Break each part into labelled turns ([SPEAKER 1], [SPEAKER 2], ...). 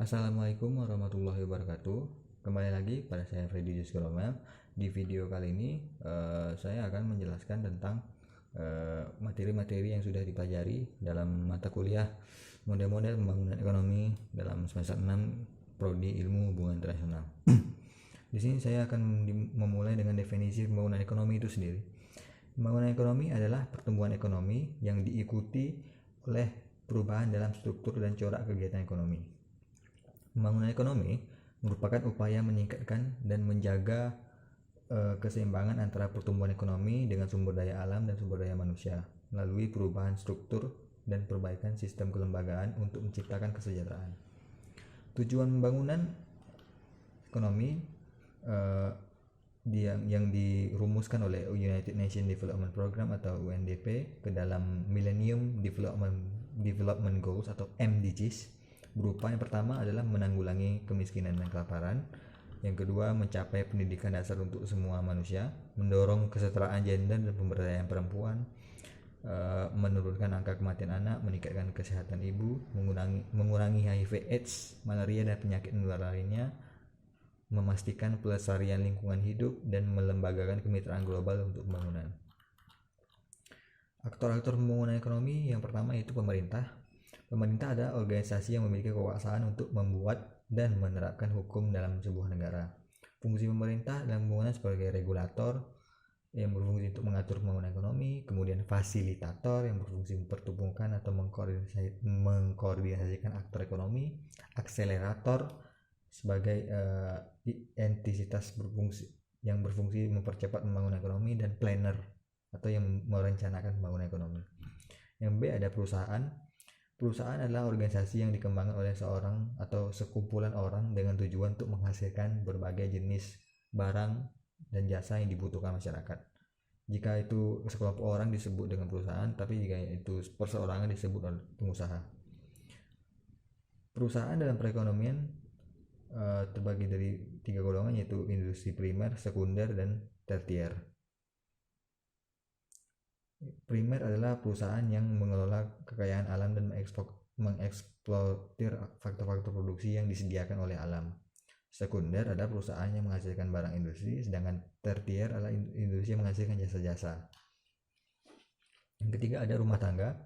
[SPEAKER 1] Assalamualaikum warahmatullahi wabarakatuh. Kembali lagi pada saya Freddy Jusgolomel. Di video kali ini saya akan menjelaskan tentang materi-materi yang sudah dipelajari dalam mata kuliah model-model pembangunan ekonomi dalam semester 6 Prodi Ilmu Hubungan Internasional. Di sini saya akan memulai dengan definisi pembangunan ekonomi itu sendiri. Pembangunan ekonomi adalah pertumbuhan ekonomi yang diikuti oleh perubahan dalam struktur dan corak kegiatan ekonomi. Pembangunan ekonomi merupakan upaya meningkatkan dan menjaga keseimbangan antara pertumbuhan ekonomi dengan sumber daya alam dan sumber daya manusia melalui perubahan struktur dan perbaikan sistem kelembagaan untuk menciptakan kesejahteraan. Tujuan pembangunan ekonomi yang dirumuskan oleh United Nations Development Program atau UNDP ke dalam Millennium Development Goals atau MDGs berupa yang pertama adalah menanggulangi kemiskinan dan kelaparan, yang kedua mencapai pendidikan dasar untuk semua manusia, mendorong kesetaraan gender dan pemberdayaan perempuan, menurunkan angka kematian anak, meningkatkan kesehatan ibu, mengurangi HIV/AIDS, malaria dan penyakit menular lainnya, memastikan pelestarian lingkungan hidup dan melembagakan kemitraan global untuk pembangunan. Aktor-aktor pembangunan ekonomi yang pertama yaitu pemerintah. Pemerintah adalah organisasi yang memiliki kekuasaan untuk membuat dan menerapkan hukum dalam sebuah negara. Fungsi pemerintah dalam pembangunan sebagai regulator yang berfungsi untuk mengatur pembangunan ekonomi, kemudian fasilitator yang berfungsi mempertemukan atau mengkoordinasikan aktor ekonomi, akselerator sebagai entitas yang berfungsi mempercepat pembangunan ekonomi, dan planner atau yang merencanakan pembangunan ekonomi. Yang B ada perusahaan. Perusahaan adalah organisasi yang dikembangkan oleh seorang atau sekumpulan orang dengan tujuan untuk menghasilkan berbagai jenis barang dan jasa yang dibutuhkan masyarakat. Jika itu sekelompok orang disebut dengan perusahaan, tapi jika itu perseorangan disebut pengusaha. Perusahaan dalam perekonomian terbagi dari 3 golongan, yaitu industri primer, sekunder, dan tertier. Primer adalah perusahaan yang mengelola kekayaan alam dan mengeksploitir faktor-faktor produksi yang disediakan oleh alam. Sekunder adalah perusahaan yang menghasilkan barang industri, sedangkan tertier adalah industri yang menghasilkan jasa-jasa. Yang ketiga ada rumah tangga.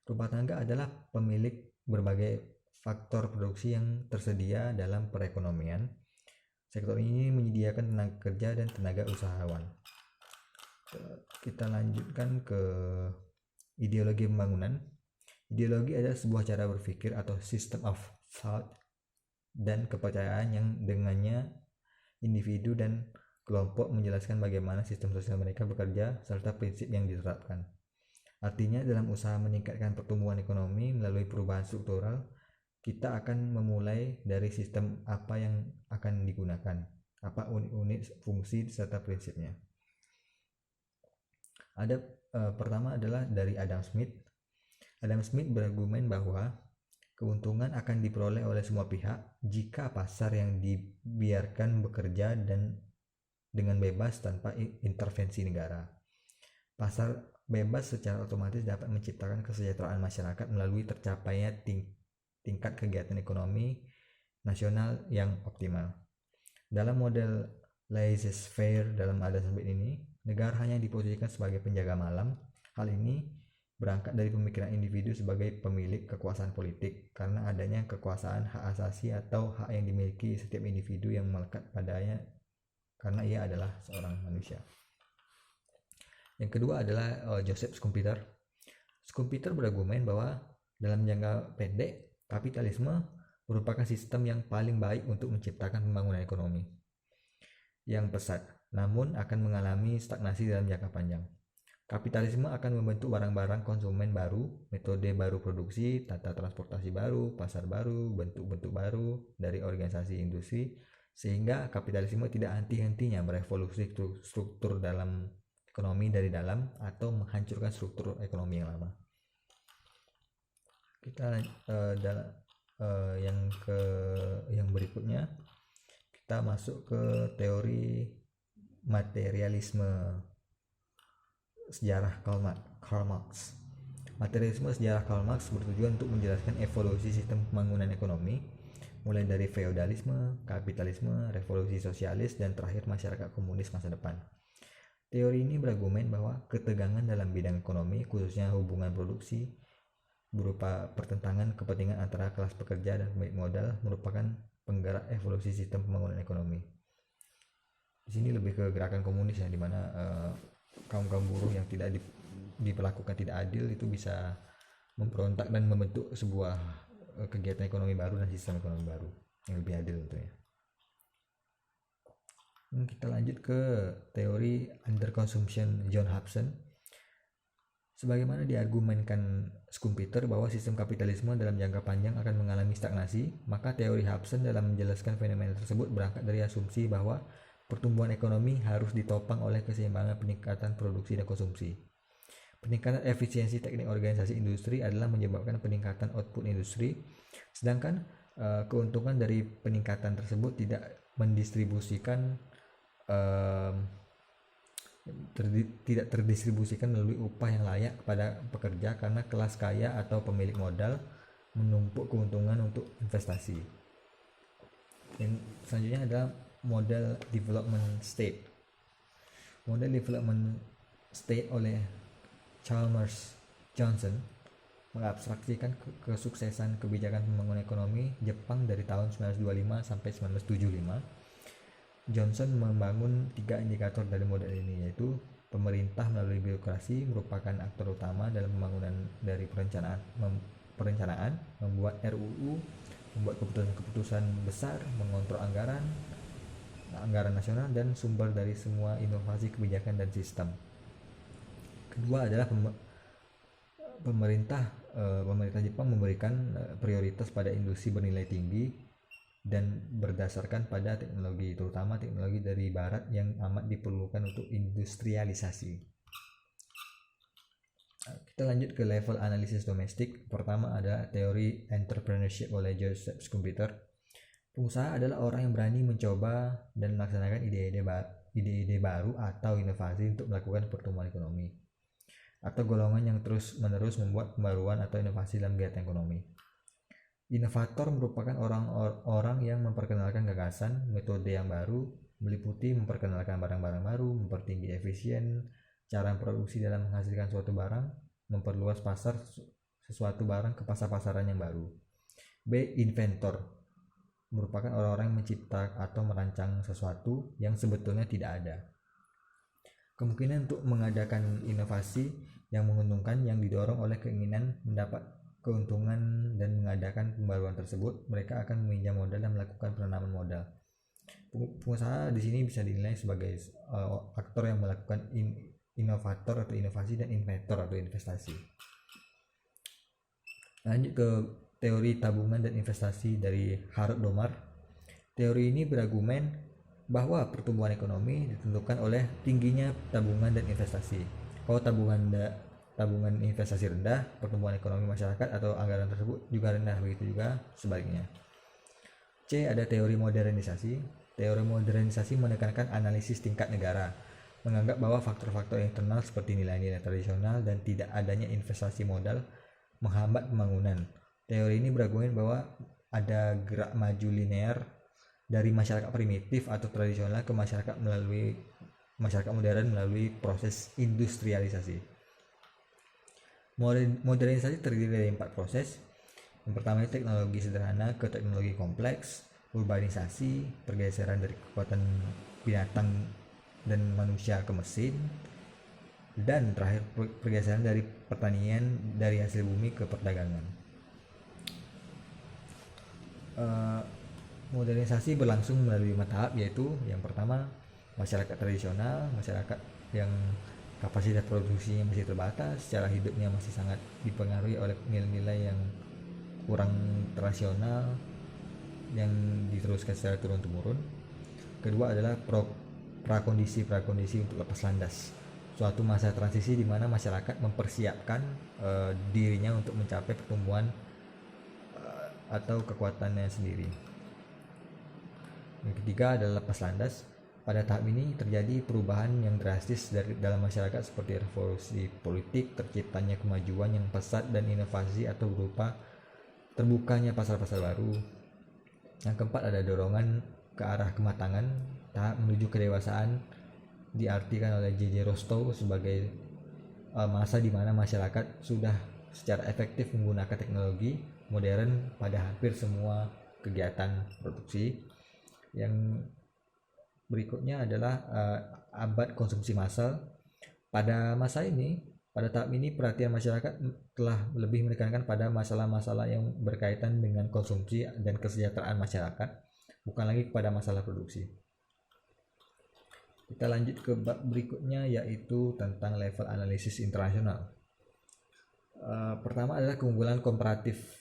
[SPEAKER 1] Rumah tangga adalah pemilik berbagai faktor produksi yang tersedia dalam perekonomian. Sektor ini menyediakan tenaga kerja dan tenaga usahawan. Kita lanjutkan ke ideologi pembangunan. Ideologi adalah sebuah cara berpikir atau system of thought dan kepercayaan yang dengannya individu dan kelompok menjelaskan bagaimana sistem sosial mereka bekerja serta prinsip yang diterapkan. Artinya dalam usaha meningkatkan pertumbuhan ekonomi melalui perubahan struktural, kita akan memulai dari sistem apa yang akan digunakan, apa unit fungsi serta prinsipnya. Ada pertama adalah dari Adam Smith. Adam Smith berargumen bahwa keuntungan akan diperoleh oleh semua pihak jika pasar yang dibiarkan bekerja dan dengan bebas tanpa intervensi negara. Pasar bebas secara otomatis dapat menciptakan kesejahteraan masyarakat melalui tercapainya tingkat kegiatan ekonomi nasional yang optimal. Dalam model laissez-faire dalam Adam Smith ini, negara hanya diposisikan sebagai penjaga malam. Hal ini berangkat dari pemikiran individu sebagai pemilik kekuasaan politik karena adanya kekuasaan hak asasi atau hak yang dimiliki setiap individu yang melekat padanya karena ia adalah seorang manusia. Yang kedua adalah Joseph Schumpeter. Schumpeter berargumen bahwa dalam jangka pendek kapitalisme merupakan sistem yang paling baik untuk menciptakan pembangunan ekonomi yang pesat, namun akan mengalami stagnasi dalam jangka panjang. Kapitalisme akan membentuk barang-barang konsumen baru, metode baru produksi, tata transportasi baru, pasar baru, bentuk-bentuk baru dari organisasi industri, sehingga kapitalisme tidak henti-hentinya merevolusi struktur dalam ekonomi dari dalam atau menghancurkan struktur ekonomi yang lama. Kita yang berikutnya kita masuk ke teori materialisme sejarah Karl Marx. Materialisme sejarah Karl Marx bertujuan untuk menjelaskan evolusi sistem pembangunan ekonomi mulai dari feodalisme, kapitalisme, revolusi sosialis, dan terakhir masyarakat komunis masa depan. Teori ini berargumen bahwa ketegangan dalam bidang ekonomi, khususnya hubungan produksi, berupa pertentangan kepentingan antara kelas pekerja dan pemilik modal, merupakan penggerak evolusi sistem pembangunan ekonomi. Di sini lebih ke gerakan komunis ya, dimana kaum buruh yang tidak diperlakukan tidak adil itu bisa memberontak dan membentuk sebuah kegiatan ekonomi baru dan sistem ekonomi baru yang lebih adil tentunya. Kita lanjut ke teori underconsumption John Hobson. Sebagaimana diargumenkan Schumpeter bahwa sistem kapitalisme dalam jangka panjang akan mengalami stagnasi, maka teori Hobson dalam menjelaskan fenomena tersebut berangkat dari asumsi bahwa pertumbuhan ekonomi harus ditopang oleh keseimbangan peningkatan produksi dan konsumsi. Peningkatan efisiensi teknik organisasi industri adalah menyebabkan peningkatan output industri, sedangkan keuntungan dari peningkatan tersebut tidak tidak terdistribusikan melalui upah yang layak kepada pekerja karena kelas kaya atau pemilik modal menumpuk keuntungan untuk investasi. Yang selanjutnya adalah model development state. Model development state oleh Chalmers Johnson mengabstraksikan kesuksesan kebijakan pembangunan ekonomi Jepang dari tahun 1925 sampai 1975. Johnson membangun 3 indikator dari model ini, yaitu pemerintah melalui birokrasi merupakan aktor utama dalam pembangunan dari perencanaan, membuat RUU, membuat keputusan-keputusan besar, mengontrol anggaran nasional dan sumber dari semua inovasi kebijakan dan sistem. Kedua adalah pemerintah Jepang memberikan prioritas pada industri bernilai tinggi dan berdasarkan pada teknologi, terutama teknologi dari barat yang amat diperlukan untuk industrialisasi. Kita lanjut ke level analisis domestik. Pertama ada teori entrepreneurship oleh Joseph Schumpeter. Pengusaha adalah orang yang berani mencoba dan melaksanakan ide-ide baru atau inovasi untuk melakukan pertumbuhan ekonomi, atau golongan yang terus-menerus membuat pembaruan atau inovasi dalam kegiatan ekonomi. Inovator merupakan orang-orang yang memperkenalkan gagasan, metode yang baru, meliputi memperkenalkan barang-barang baru, mempertinggi efisien cara produksi dalam menghasilkan suatu barang, memperluas pasar sesuatu barang ke pasar-pasaran yang baru. B. Inventor merupakan orang-orang yang mencipta atau merancang sesuatu yang sebetulnya tidak ada. Kemungkinan untuk mengadakan inovasi yang menguntungkan yang didorong oleh keinginan mendapat keuntungan dan mengadakan pembaruan tersebut, mereka akan meminjam modal dan melakukan penanaman modal. Pengusaha di sini bisa dinilai sebagai aktor yang melakukan inovator atau inovasi dan inventor atau investasi. Lanjut ke teori tabungan dan investasi dari Harold Domar. Teori ini berargumen bahwa pertumbuhan ekonomi ditentukan oleh tingginya tabungan dan investasi. Kalau tabungan investasi rendah, pertumbuhan ekonomi masyarakat atau anggaran tersebut juga rendah, begitu juga sebaliknya. C. Ada teori modernisasi. Teori modernisasi menekankan analisis tingkat negara, menganggap bahwa faktor-faktor internal seperti nilai-nilai tradisional dan tidak adanya investasi modal menghambat pembangunan. Teori ini berargumen bahwa ada gerak maju linear dari masyarakat primitif atau tradisional ke masyarakat modern melalui proses industrialisasi. Modernisasi terdiri dari 4 proses. Yang pertama teknologi sederhana ke teknologi kompleks, urbanisasi, pergeseran dari kekuatan binatang dan manusia ke mesin, dan terakhir pergeseran dari pertanian dari hasil bumi ke perdagangan. Modernisasi berlangsung melalui 5 tahap, yaitu yang pertama masyarakat tradisional, masyarakat yang kapasitas produksinya masih terbatas, cara hidupnya masih sangat dipengaruhi oleh nilai-nilai yang kurang rasional yang diteruskan secara turun-temurun. Kedua adalah prakondisi untuk lepas landas, suatu masa transisi di mana masyarakat mempersiapkan dirinya untuk mencapai pertumbuhan atau kekuatannya sendiri. Yang ketiga adalah lepas landas. Pada tahap ini terjadi perubahan yang drastis dalam masyarakat seperti revolusi politik, terciptanya kemajuan yang pesat dan inovasi atau berupa terbukanya pasar-pasar baru, Yang keempat ada dorongan ke arah kematangan, tahap menuju kedewasaan diartikan oleh J.J. Rostow sebagai masa di mana masyarakat sudah secara efektif menggunakan teknologi modern pada hampir semua kegiatan produksi. Yang berikutnya adalah abad konsumsi massal. Pada tahap ini perhatian masyarakat telah lebih menekankan pada masalah-masalah yang berkaitan dengan konsumsi dan kesejahteraan masyarakat, bukan lagi kepada masalah produksi. Kita lanjut ke bab berikutnya, yaitu tentang level analisis internasional. Pertama adalah keunggulan komparatif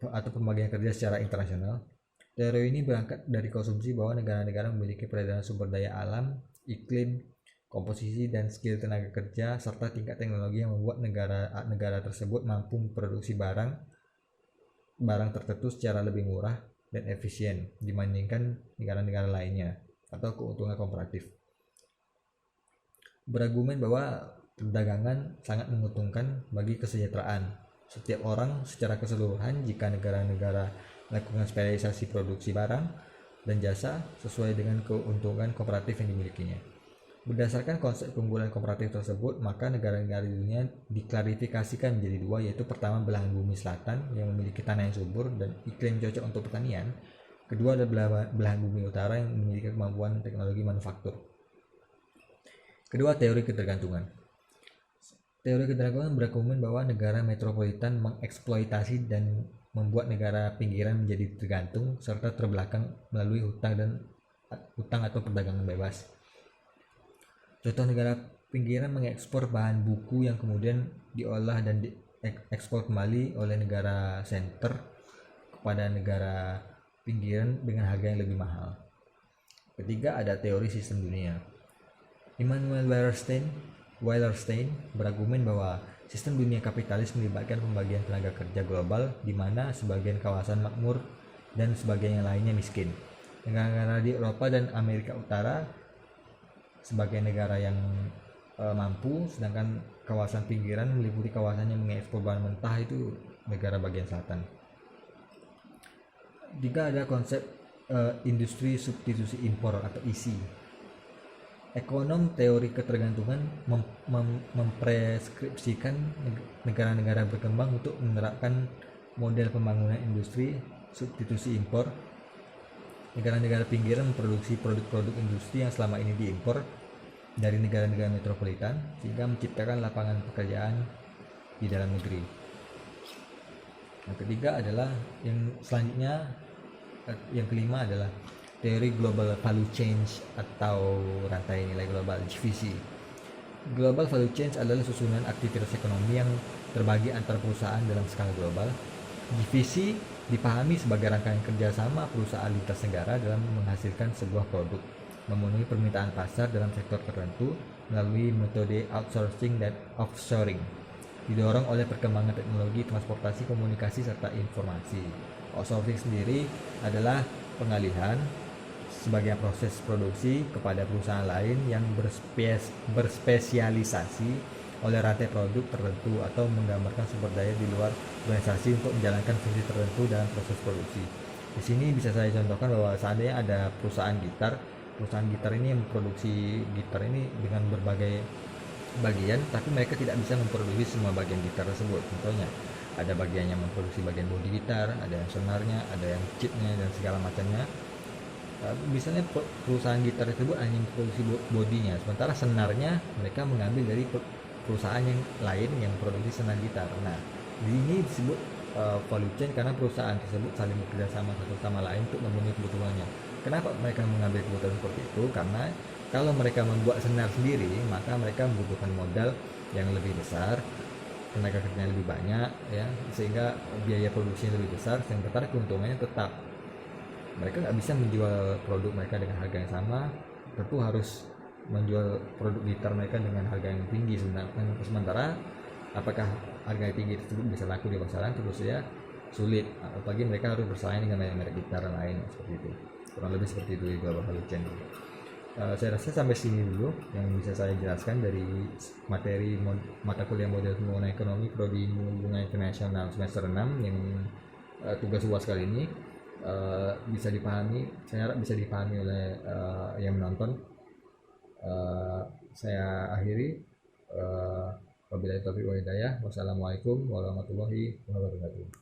[SPEAKER 1] atau pembagian kerja secara internasional. Teori ini berangkat dari konsumsi bahwa negara-negara memiliki peredaran sumber daya alam, iklim, komposisi dan skill tenaga kerja, serta tingkat teknologi yang membuat negara tersebut mampu memproduksi barang tertentu secara lebih murah dan efisien dibandingkan negara-negara lainnya, atau keuntungan komparatif. Berargumen bahwa perdagangan sangat menguntungkan bagi kesejahteraan setiap orang secara keseluruhan jika negara-negara melakukan spesialisasi produksi barang dan jasa sesuai dengan keuntungan komparatif yang dimilikinya. Berdasarkan konsep keunggulan komparatif tersebut, maka negara-negara di dunia diklarifikasikan menjadi dua, yaitu pertama belahan bumi selatan yang memiliki tanah yang subur dan iklim cocok untuk pertanian. Kedua adalah belahan bumi utara yang memiliki kemampuan teknologi manufaktur. Kedua, teori ketergantungan. Teori ketergantungan berargumen bahwa negara metropolitan mengeksploitasi dan membuat negara pinggiran menjadi tergantung serta terbelakang melalui hutang atau perdagangan bebas. Contoh negara pinggiran mengekspor bahan buku yang kemudian diolah dan diekspor kembali oleh negara center kepada negara pinggiran dengan harga yang lebih mahal. Ketiga, ada teori sistem dunia. Immanuel Wallerstein berargumen bahwa sistem dunia kapitalis melibatkan pembagian tenaga kerja global di mana sebagian kawasan makmur dan sebagian yang lainnya miskin. Negara-negara di Eropa dan Amerika Utara sebagai negara yang mampu, sedangkan kawasan pinggiran meliputi kawasan yang mengekspor bahan mentah itu negara bagian selatan. Tiga, ada konsep industri substitusi impor atau ISI. Ekonom teori ketergantungan mempreskripsikan negara-negara berkembang untuk menerapkan model pembangunan industri substitusi impor. Negara-negara pinggiran memproduksi produk-produk industri yang selama ini diimpor dari negara-negara metropolitan sehingga menciptakan lapangan pekerjaan di dalam negeri. Yang ketiga adalah yang kelima adalah teori global value change atau rantai nilai global, GVC. Global value change adalah susunan aktivitas ekonomi yang terbagi antar perusahaan dalam skala global. GVC dipahami sebagai rangkaian kerjasama perusahaan lintas negara dalam menghasilkan sebuah produk, memenuhi permintaan pasar dalam sektor tertentu melalui metode outsourcing dan offshoring, didorong oleh perkembangan teknologi, transportasi, komunikasi, serta informasi. Outsourcing sendiri adalah pengalihan sebagian proses produksi kepada perusahaan lain yang berspesialisasi oleh rantai produk tertentu atau menggambarkan sumber daya di luar organisasi untuk menjalankan fungsi tertentu dalam proses produksi. Di sini bisa saya contohkan bahwa seandainya ada perusahaan gitar ini memproduksi gitar ini dengan berbagai bagian, tapi mereka tidak bisa memproduksi semua bagian gitar tersebut. Contohnya ada bagian yang memproduksi bagian bodi gitar, ada yang sonarnya, ada yang chipnya dan segala macamnya. Misalnya perusahaan gitar tersebut hanya memproduksi bodinya, sementara senarnya mereka mengambil dari perusahaan yang lain yang produksi senar gitar. Nah, ini disebut value chain karena perusahaan tersebut saling bekerja sama satu sama lain untuk memenuhi kebutuhannya. Kenapa mereka mengambil kebutuhan seperti itu? Karena kalau mereka membuat senar sendiri, maka mereka membutuhkan modal yang lebih besar, tenaga kerjanya lebih banyak, ya, sehingga biaya produksinya lebih besar, sementara keuntungannya tetap. Mereka nggak bisa menjual produk mereka dengan harga yang sama, tentu harus menjual produk gitar mereka dengan harga yang tinggi. Sementara apakah harga yang tinggi tersebut bisa laku di pasaran, tentu saja sulit, apalagi mereka harus bersaing dengan merek gitar lain seperti itu. Kurang lebih seperti itu di global value chain. Saya rasa sampai sini dulu yang bisa saya jelaskan dari materi mata kuliah model pembangunan ekonomi prodi hubungan internasional semester 6 yang tugas UAS kali ini. bisa dipahami, saya harap bisa dipahami oleh yang menonton. Saya akhiri. Wabillahi taufiq wal hidayah. Wassalamualaikum warahmatullahi wabarakatuh.